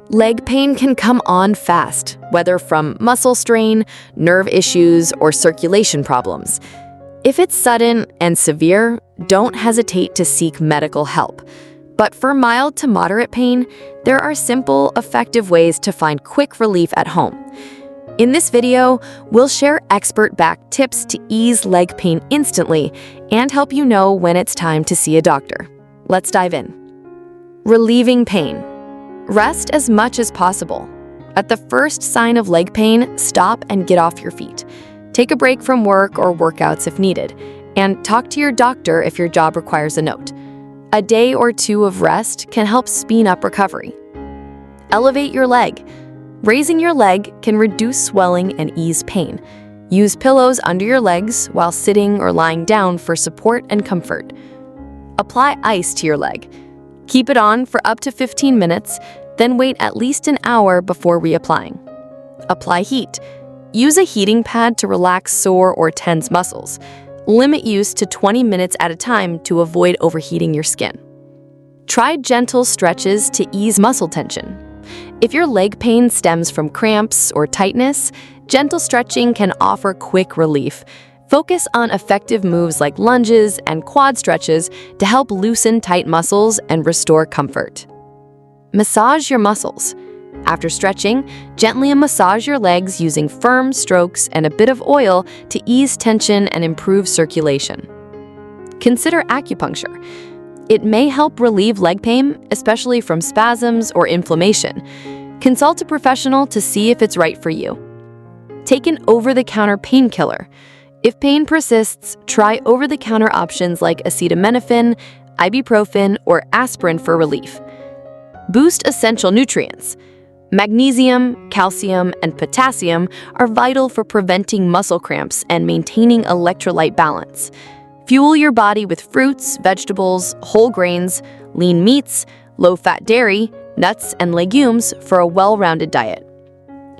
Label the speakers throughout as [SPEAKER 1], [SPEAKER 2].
[SPEAKER 1] Leg pain can come on fast, whether from muscle strain, nerve issues, or circulation problems. If it's sudden and severe, don't hesitate to seek medical help. But for mild to moderate pain, there are simple, effective ways to find quick relief at home. In this video, we'll share expert-backed tips to ease leg pain instantly and help you know when it's time to see a doctor. Let's dive in. Relieving pain. Rest as much as possible. At the first sign of leg pain, stop and get off your feet. Take a break from work or workouts if needed, and talk to your doctor if your job requires a note. A day or two of rest can help speed up recovery. Elevate your leg. Raising your leg can reduce swelling and ease pain. Use pillows under your legs while sitting or lying down for support and comfort. Apply ice to your leg. Keep it on for up to 15 minutes, then wait at least an hour before reapplying. Apply heat. Use a heating pad to relax sore or tense muscles. Limit use to 20 minutes at a time to avoid overheating your skin. Try gentle stretches to ease muscle tension. If your leg pain stems from cramps or tightness, gentle stretching can offer quick relief. Focus on effective moves like lunges and quad stretches to help loosen tight muscles and restore comfort. Massage your muscles. After stretching, gently massage your legs using firm strokes and a bit of oil to ease tension and improve circulation. Consider acupuncture. It may help relieve leg pain, especially from spasms or inflammation. Consult a professional to see if it's right for you. Take an over-the-counter painkiller. If pain persists, try over-the-counter options like acetaminophen, ibuprofen, or aspirin for relief. Boost essential nutrients. Magnesium, calcium, and potassium are vital for preventing muscle cramps and maintaining electrolyte balance. Fuel your body with fruits, vegetables, whole grains, lean meats, low-fat dairy, nuts, and legumes for a well-rounded diet.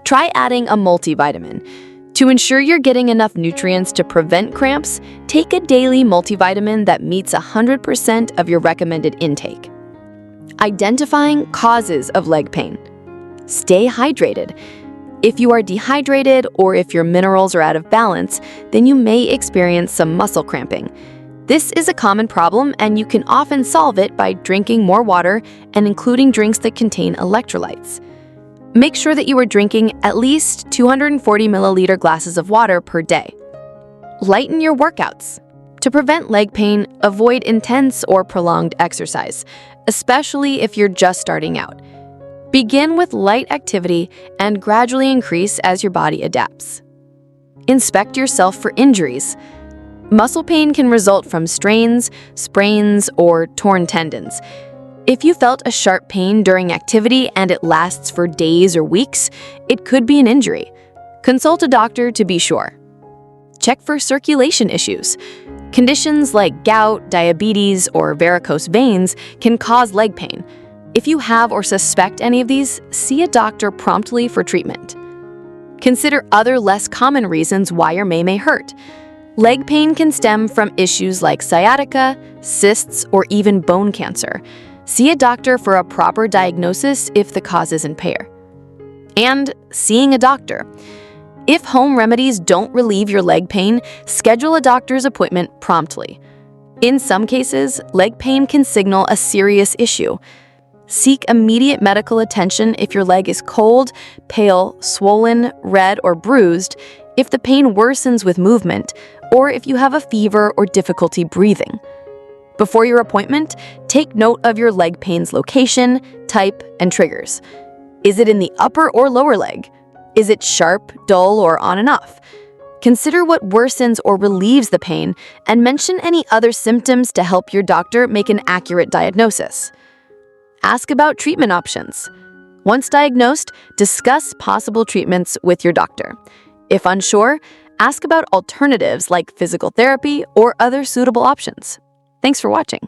[SPEAKER 1] Try adding a multivitamin. To ensure you're getting enough nutrients to prevent cramps, take a daily multivitamin that meets 100% of your recommended intake. Identifying causes of leg pain. Stay hydrated. If you are dehydrated or if your minerals are out of balance, then you may experience some muscle cramping. This is a common problem, and you can often solve it by drinking more water and including drinks that contain electrolytes. Make sure that you are drinking at least 240 milliliter glasses of water per day. Lighten your workouts. To prevent leg pain, avoid intense or prolonged exercise, especially if you're just starting out. Begin with light activity and gradually increase as your body adapts. Inspect yourself for injuries. Muscle pain can result from strains, sprains, or torn tendons. If you felt a sharp pain during activity and it lasts for days or weeks, it could be an injury. Consult a doctor to be sure. Check for circulation issues. Conditions like gout, diabetes, or varicose veins can cause leg pain. If you have or suspect any of these, see a doctor promptly for treatment. Consider other less common reasons why your may hurt. Leg pain can stem from issues like sciatica, cysts, or even bone cancer. See a doctor for a proper diagnosis if the cause isn't clear. And seeing a doctor. If home remedies don't relieve your leg pain, schedule a doctor's appointment promptly. In some cases, leg pain can signal a serious issue. Seek immediate medical attention if your leg is cold, pale, swollen, red, or bruised, if the pain worsens with movement, or if you have a fever or difficulty breathing. Before your appointment, take note of your leg pain's location, type, and triggers. Is it in the upper or lower leg? Is it sharp, dull, or on and off? Consider what worsens or relieves the pain, and mention any other symptoms to help your doctor make an accurate diagnosis. Ask about treatment options. Once diagnosed, discuss possible treatments with your doctor. If unsure, ask about alternatives like physical therapy or other suitable options. Thanks for watching.